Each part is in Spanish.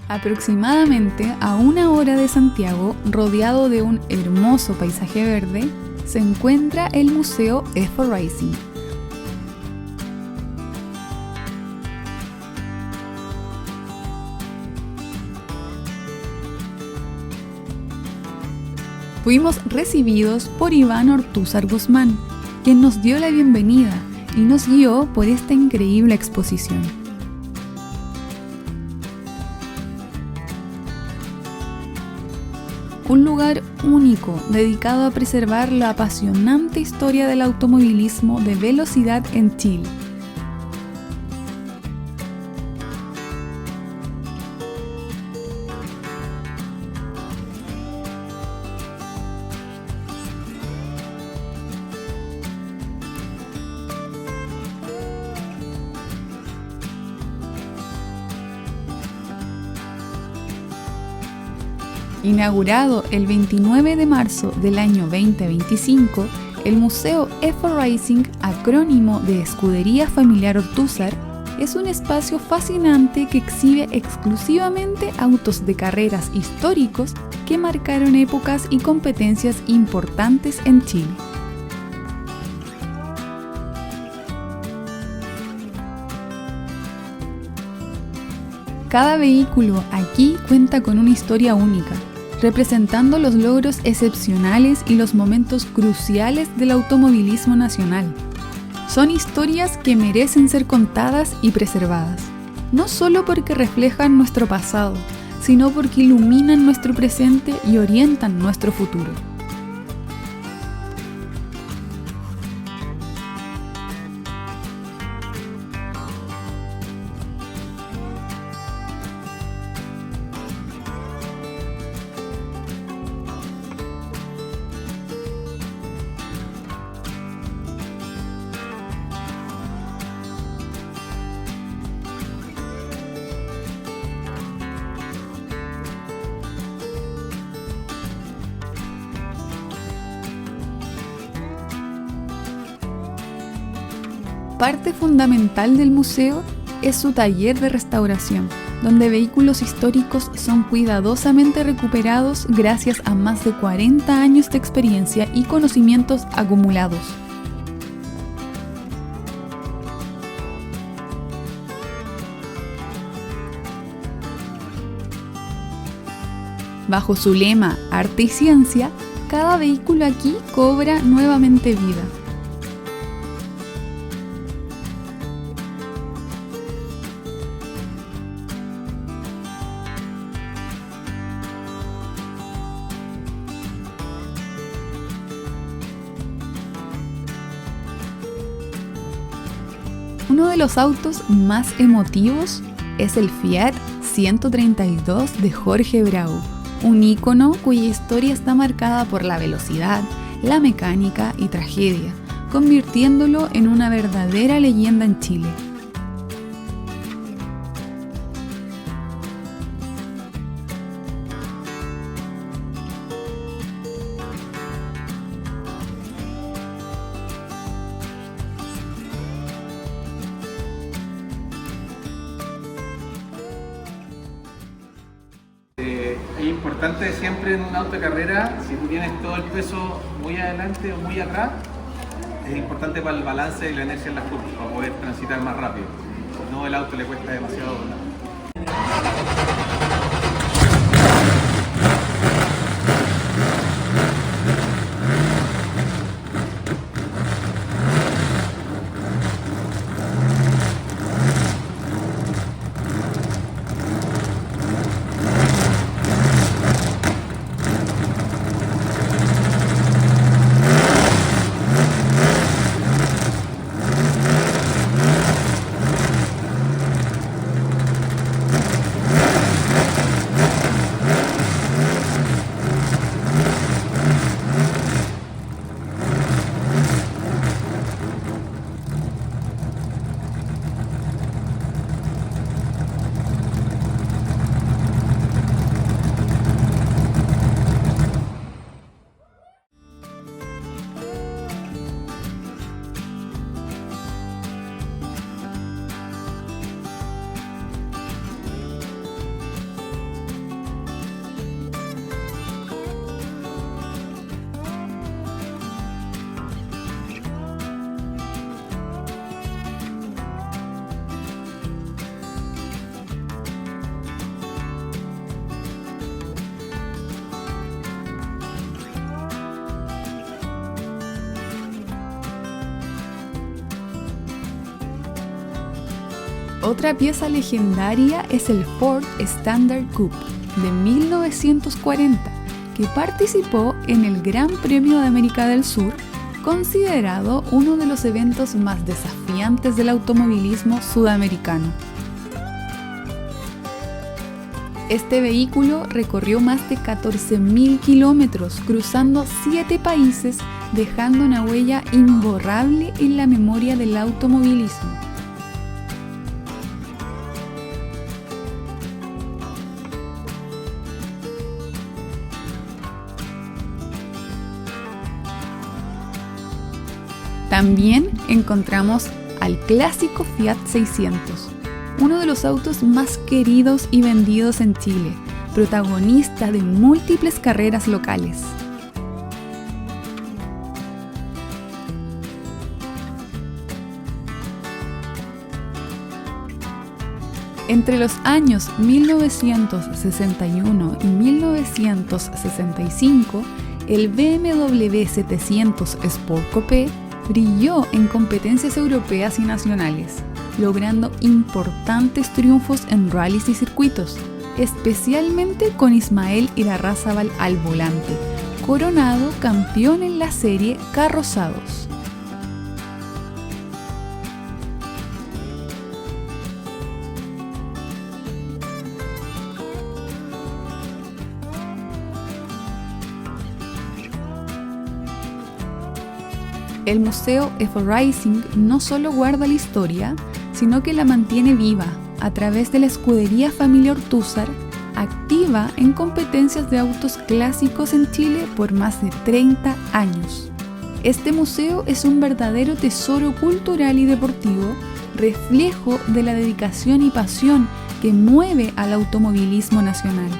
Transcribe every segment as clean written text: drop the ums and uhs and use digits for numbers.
Aproximadamente a 1 hora de Santiago, rodeado de un hermoso paisaje verde, se encuentra el Museo EFO Rising. Fuimos recibidos por Iván Ortúzar Guzmán, quien nos dio la bienvenida y nos guió por esta increíble exposición. Un lugar único dedicado a preservar la apasionante historia del automovilismo de velocidad en Chile. Inaugurado el 29 de marzo del año 2025, el Museo EFO Racing, acrónimo de Escudería Familiar Ortúzar, es un espacio fascinante que exhibe exclusivamente autos de carreras históricos que marcaron épocas y competencias importantes en Chile. Cada vehículo aquí cuenta con una historia única, representando los logros excepcionales y los momentos cruciales del automovilismo nacional. Son historias que merecen ser contadas y preservadas, no solo porque reflejan nuestro pasado, sino porque iluminan nuestro presente y orientan nuestro futuro. Parte fundamental del museo es su taller de restauración, donde vehículos históricos son cuidadosamente recuperados gracias a más de 40 años de experiencia y conocimientos acumulados. Bajo su lema Arte y Ciencia, cada vehículo aquí cobra nuevamente vida. Uno de los autos más emotivos es el Fiat 132 de Jorge Brau, un ícono cuya historia está marcada por la velocidad, la mecánica y tragedia, convirtiéndolo en una verdadera leyenda en Chile. Es importante siempre en un auto de carrera, si tú tienes todo el peso muy adelante o muy atrás, es importante para el balance y la inercia en las curvas, para poder transitar más rápido. Si no, el auto le cuesta demasiado doblar. Otra pieza legendaria es el Ford Standard Coupe de 1940, que participó en el Gran Premio de América del Sur, considerado uno de los eventos más desafiantes del automovilismo sudamericano. Este vehículo recorrió más de 14.000 kilómetros, cruzando 7 países, dejando una huella imborrable en la memoria del automovilismo. También encontramos al clásico Fiat 600, uno de los autos más queridos y vendidos en Chile, protagonista de múltiples carreras locales. Entre los años 1961 y 1965, el BMW 700 Sport Coupé brilló en competencias europeas y nacionales, logrando importantes triunfos en rallies y circuitos, especialmente con Ismael Irarrázaval al volante, coronado campeón en la serie Carrozados. El Museo F-Racing no solo guarda la historia, sino que la mantiene viva a través de la escudería Familia Ortúzar, activa en competencias de autos clásicos en Chile por más de 30 años. Este museo es un verdadero tesoro cultural y deportivo, reflejo de la dedicación y pasión que mueve al automovilismo nacional.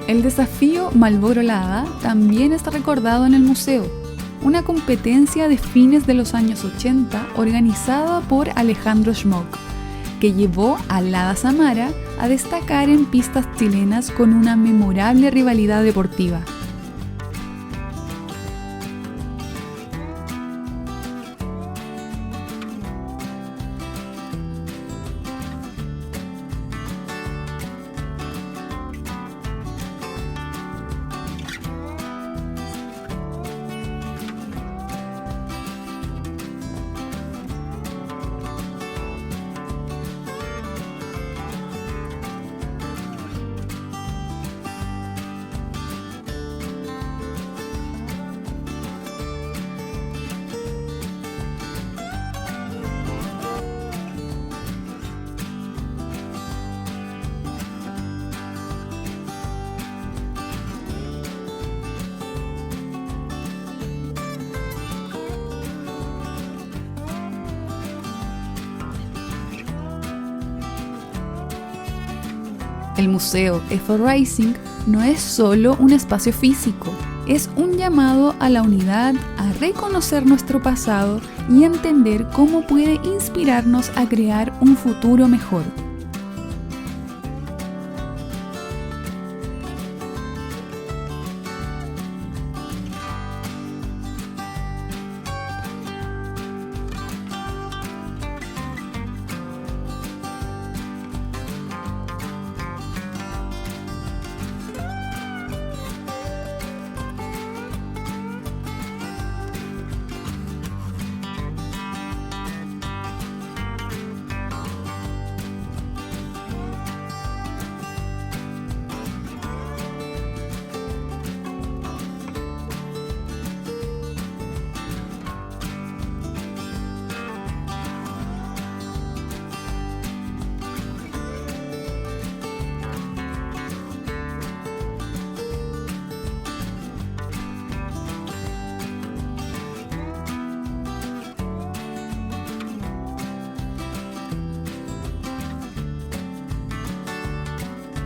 El desafío Marlboro Lada también está recordado en el museo, una competencia de fines de los años 80 organizada por Alejandro Schmock, que llevó a Lada Samara a destacar en pistas chilenas con una memorable rivalidad deportiva. El Museo F-Racing no es solo un espacio físico, es un llamado a la unidad, a reconocer nuestro pasado y a entender cómo puede inspirarnos a crear un futuro mejor.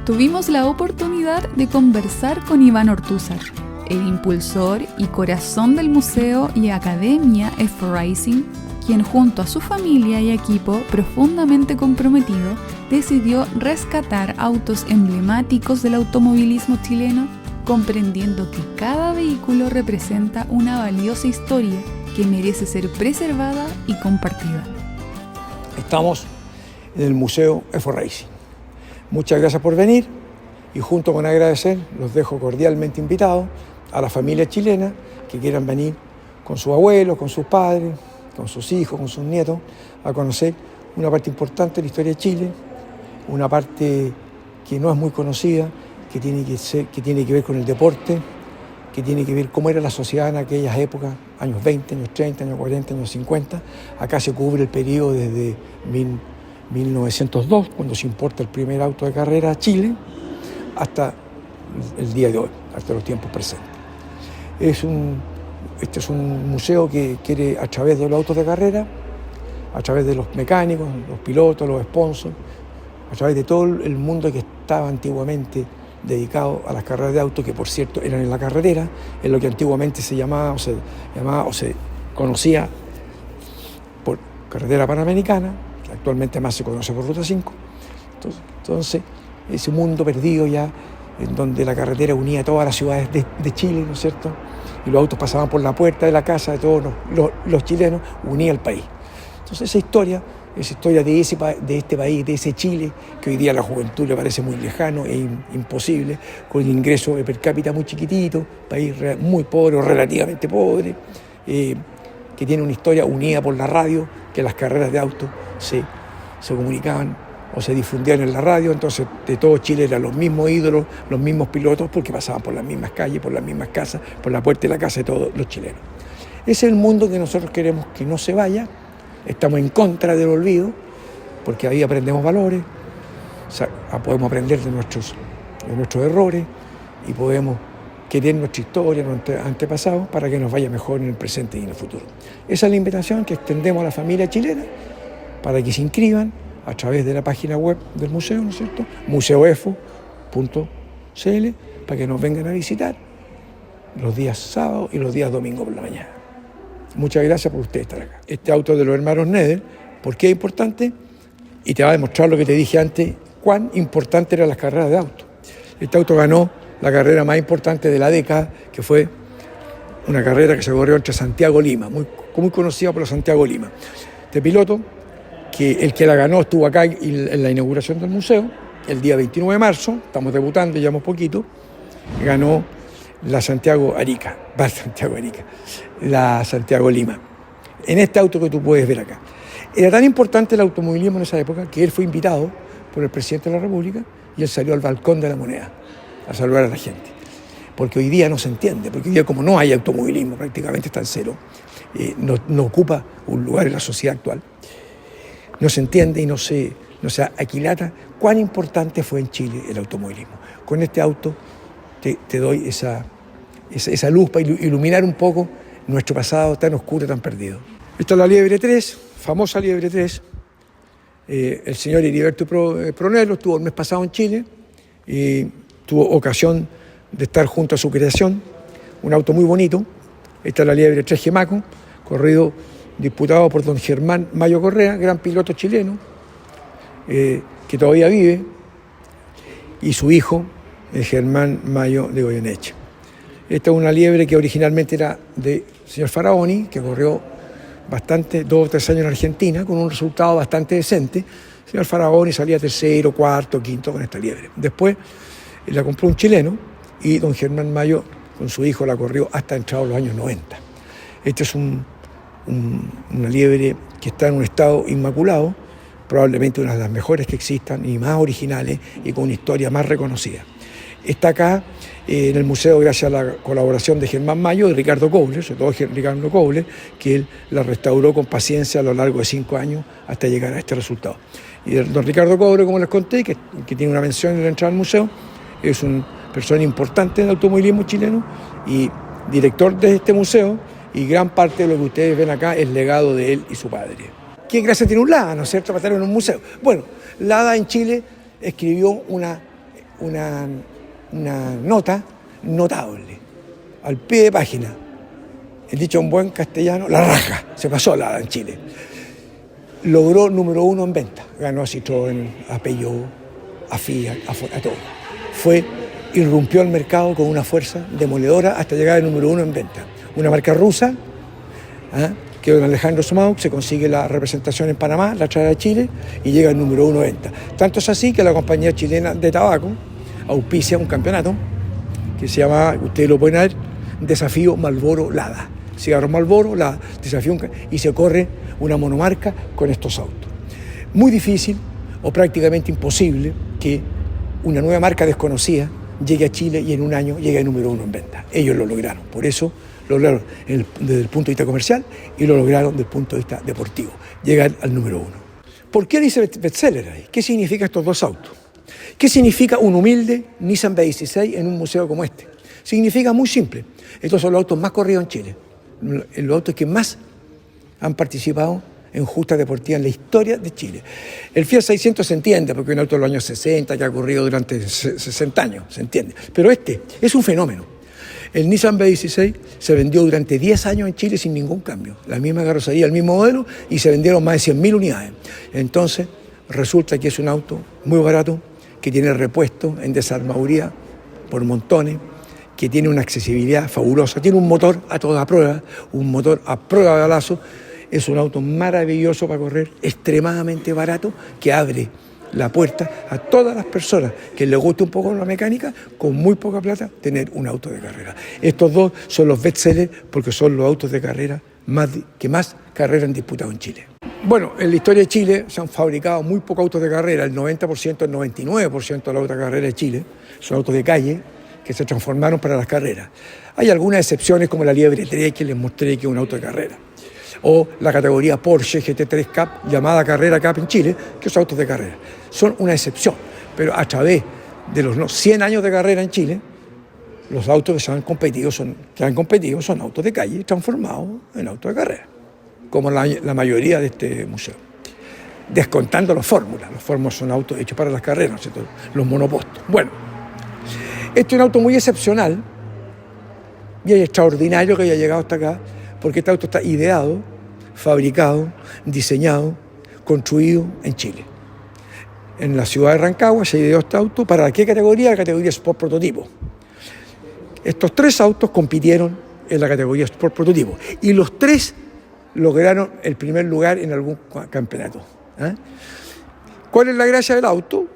Tuvimos la oportunidad de conversar con Iván Ortúzar, el impulsor y corazón del museo y academia F-Racing, quien junto a su familia y equipo profundamente comprometido decidió rescatar autos emblemáticos del automovilismo chileno, comprendiendo que cada vehículo representa una valiosa historia que merece ser preservada y compartida. Estamos en el Museo F-Racing. Muchas gracias por venir y junto con agradecer los dejo cordialmente invitados a la familia chilena que quieran venir con sus abuelos, con sus padres, con sus hijos, con sus nietos, a conocer una parte importante de la historia de Chile, una parte que no es muy conocida, que tiene que ver con el deporte, que tiene que ver cómo era la sociedad en aquellas épocas, años 20, años 30, años 40, años 50. Acá se cubre el periodo desde 1902, cuando se importa el primer auto de carrera a Chile, hasta el día de hoy, hasta los tiempos presentes. Este es un museo que quiere, a través de los autos de carrera, a través de los mecánicos, los pilotos, los sponsors, a través de todo el mundo que estaba antiguamente dedicado a las carreras de autos, que por cierto eran en la carretera, en lo que antiguamente se llamaba o se conocía por carretera panamericana, que actualmente más se conoce por Ruta 5. Entonces ese mundo perdido ya, en donde la carretera unía todas las ciudades de Chile, ¿no es cierto? Y los autos pasaban por la puerta de la casa de todos los chilenos, unía el país. Entonces esa historia de este país, de ese Chile, que hoy día a la juventud le parece muy lejano e imposible, con el ingreso per cápita muy chiquitito, país muy pobre o relativamente pobre, que tiene una historia unida por la radio, que las carreras de autos se comunicaban o se difundían en la radio, entonces de todo Chile eran los mismos ídolos, los mismos pilotos, porque pasaban por las mismas calles, por las mismas casas, por la puerta de la casa de todos los chilenos. Ese es el mundo que nosotros queremos que no se vaya. Estamos en contra del olvido, porque ahí aprendemos valores, podemos aprender de nuestros errores y podemos querer nuestra historia, nuestros antepasados, para que nos vaya mejor en el presente y en el futuro. Esa es la invitación que extendemos a la familia chilena para que se inscriban a través de la página web del museo, ¿no es cierto? museoefo.cl, para que nos vengan a visitar los días sábados y los días domingos por la mañana. Muchas gracias por usted estar acá. Este auto de los hermanos Neder, ¿por qué es importante? Y te va a demostrar lo que te dije antes, cuán importante eran las carreras de auto. Este auto ganó la carrera más importante de la década, que fue una carrera que se corrió entre Santiago y Lima, muy conocida por los Santiago y Lima. Este piloto, el que la ganó, estuvo acá en la inauguración del museo, el día 29 de marzo, estamos debutando, llevamos poquito, ganó la Santiago Lima, en este auto que tú puedes ver acá. Era tan importante el automovilismo en esa época que él fue invitado por el presidente de la República y él salió al balcón de la Moneda a saludar a la gente. Porque hoy día no se entiende, porque hoy día como no hay automovilismo, prácticamente está en cero, no ocupa un lugar en la sociedad actual, no se entiende y no se aquilata cuán importante fue en Chile el automovilismo. Con este auto te doy esa luz para iluminar un poco nuestro pasado tan oscuro, tan perdido. Esta es la Liebre 3, famosa Liebre 3. El señor Heriberto Pronello estuvo el mes pasado en Chile y tuvo ocasión de estar junto a su creación, un auto muy bonito. Esta es la Liebre 3 Gemaco, corrido disputado por don Germán Mayo Correa, gran piloto chileno, que todavía vive, y su hijo, Germán Mayo de Goyeneche. Esta es una liebre que originalmente era del señor Faraoni, que corrió 2 o 3 años en Argentina, con un resultado bastante decente. El señor Faraoni salía tercero, cuarto, quinto con esta liebre. Después la compró un chileno y don Germán Mayo con su hijo la corrió hasta entrados los años 90. Esta es una liebre que está en un estado inmaculado, probablemente una de las mejores que existan y más originales y con una historia más reconocida. Está acá en el museo gracias a la colaboración de Germán Mayo y Ricardo Kobler, sobre todo Ricardo Kobler, que él la restauró con paciencia a lo largo de 5 años hasta llegar a este resultado. Y don Ricardo Kobler, como les conté, que tiene una mención en la entrada al museo, es una persona importante del automovilismo chileno y director de este museo, y gran parte de lo que ustedes ven acá es legado de él y su padre. ¿Qué gracia tiene un Lada, no es cierto, para estar en un museo? Bueno, Lada en Chile escribió una nota notable al pie de página. El dicho en buen castellano, la raja, se pasó la en Chile. Logró número 1 en venta, ganó a Citroën, a Peugeot, a Fiat, a todo. Irrumpió el mercado con una fuerza demoledora hasta llegar al número 1 en venta. Una marca rusa, que don Alejandro Smaug se consigue la representación en Panamá, la trae a Chile y llega al número 1 en venta. Tanto es así que la compañía chilena de tabaco auspicia un campeonato que se llama, ustedes lo pueden ver, Desafío Marlboro Lada. Cigarro Marlboro, la desafío, y se corre una monomarca con estos autos. Muy difícil o prácticamente imposible que una nueva marca desconocida llegue a Chile y en un año llegue al número 1 en venta. Ellos lo lograron, por eso lo lograron desde el punto de vista comercial y lo lograron desde el punto de vista deportivo, llegar al número 1. ¿Por qué dice bestseller ahí? ¿Qué significa estos dos autos? ¿Qué significa un humilde Nissan B16 en un museo como este? Significa muy simple. Estos son los autos más corridos en Chile, los autos que más han participado en justas deportivas en la historia de Chile. El Fiat 600 se entiende, porque es un auto de los años 60 que ha corrido durante 60 años, se entiende. Pero este es un fenómeno. El Nissan B16 se vendió durante 10 años en Chile sin ningún cambio. La misma carrocería, el mismo modelo, y se vendieron más de 100.000 unidades. Entonces, resulta que es un auto muy barato, que tiene repuesto en desarmaduría por montones, que tiene una accesibilidad fabulosa, tiene un motor a toda prueba, un motor a prueba de balazo. Es un auto maravilloso para correr, extremadamente barato, que abre la puerta a todas las personas que les guste un poco la mecánica, con muy poca plata, tener un auto de carrera. Estos dos son los bestsellers porque son los autos de carrera que más carreras han disputado en Chile. Bueno, en la historia de Chile se han fabricado muy pocos autos de carrera, el 90%, el 99% de los autos de carrera de Chile son autos de calle que se transformaron para las carreras. Hay algunas excepciones como la Liebre 3 que les mostré que es un auto de carrera, o la categoría Porsche GT3 Cup, llamada Carrera Cup en Chile, que son autos de carrera. Son una excepción, pero a través de los 100 años de carrera en Chile, los autos que han competido son autos de calle transformados en autos de carrera, como la mayoría de este museo. Descontando las fórmulas son autos hechos para las carreras, ¿cierto? Los monopostos. Bueno, este es un auto muy excepcional y es extraordinario que haya llegado hasta acá, porque este auto está ideado, fabricado, diseñado, construido en Chile. En la ciudad de Rancagua se ideó este auto. ¿Para qué categoría? La categoría Sport Prototipo. Estos 3 autos compitieron en la categoría Sport Prototipo y los 3 lograron el primer lugar en algún campeonato. ¿Cuál es la gracia del auto?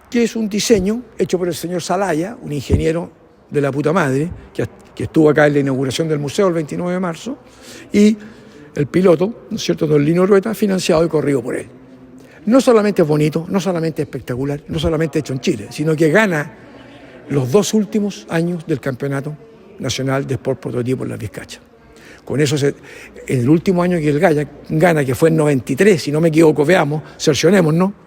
Que es un diseño hecho por el señor Salaya, un ingeniero de la puta madre, que estuvo acá en la inauguración del museo el 29 de marzo, y el piloto, ¿no es cierto?, don Lino Rueta, financiado y corrido por él. No solamente es bonito, no solamente es espectacular, no solamente hecho en Chile, sino que gana los 2 últimos años del Campeonato Nacional de Sport Prototipo en la Vizcacha. Con eso, en el último año que el gana, que fue en 93, si no me equivoco, veamos, cercionemos, ¿no?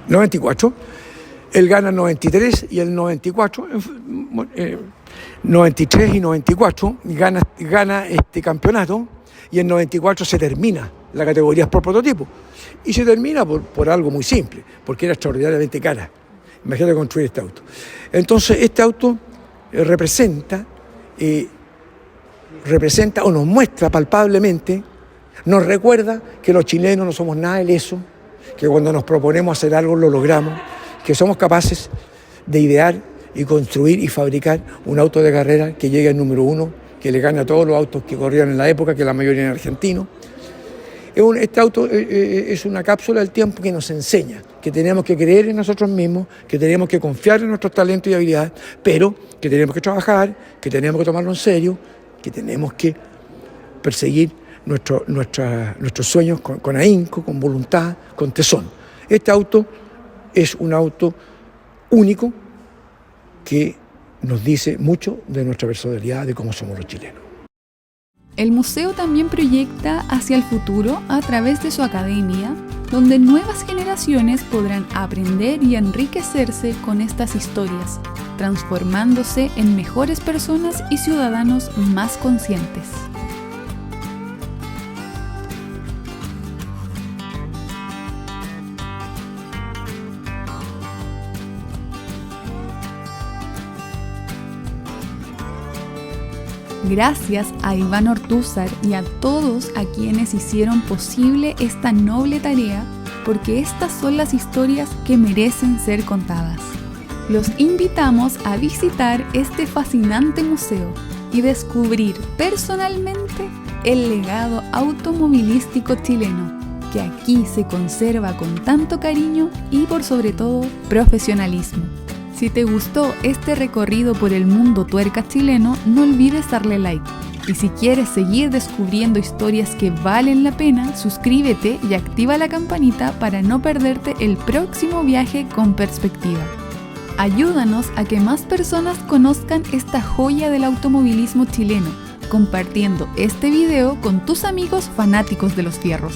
...94... Él gana el 93 y el 94, 93 y 94, gana este campeonato, y en 94 se termina la categoría Sport Prototipo. Y se termina por algo muy simple, porque era extraordinariamente cara. Imagínate construir este auto. Entonces, este auto representa o nos muestra palpablemente, nos recuerda que los chilenos no somos nada de leso, que cuando nos proponemos hacer algo lo logramos, que somos capaces de idear y construir y fabricar un auto de carrera que llegue al número 1, que le gane a todos los autos que corrían en la época, que la mayoría eran argentinos. Este auto es una cápsula del tiempo que nos enseña que tenemos que creer en nosotros mismos, que tenemos que confiar en nuestros talentos y habilidades, pero que tenemos que trabajar, que tenemos que tomarlo en serio, que tenemos que perseguir nuestros sueños con ahínco, con voluntad, con tesón. Este auto es un auto único que nos dice mucho de nuestra personalidad, de cómo somos los chilenos. El museo también proyecta hacia el futuro a través de su academia, donde nuevas generaciones podrán aprender y enriquecerse con estas historias, transformándose en mejores personas y ciudadanos más conscientes. Gracias a Iván Ortúzar y a todos a quienes hicieron posible esta noble tarea, porque estas son las historias que merecen ser contadas. Los invitamos a visitar este fascinante museo y descubrir personalmente el legado automovilístico chileno, que aquí se conserva con tanto cariño y por sobre todo profesionalismo. Si te gustó este recorrido por el mundo tuercas chileno, no olvides darle like. Y si quieres seguir descubriendo historias que valen la pena, suscríbete y activa la campanita para no perderte el próximo viaje con perspectiva. Ayúdanos a que más personas conozcan esta joya del automovilismo chileno, compartiendo este video con tus amigos fanáticos de los fierros.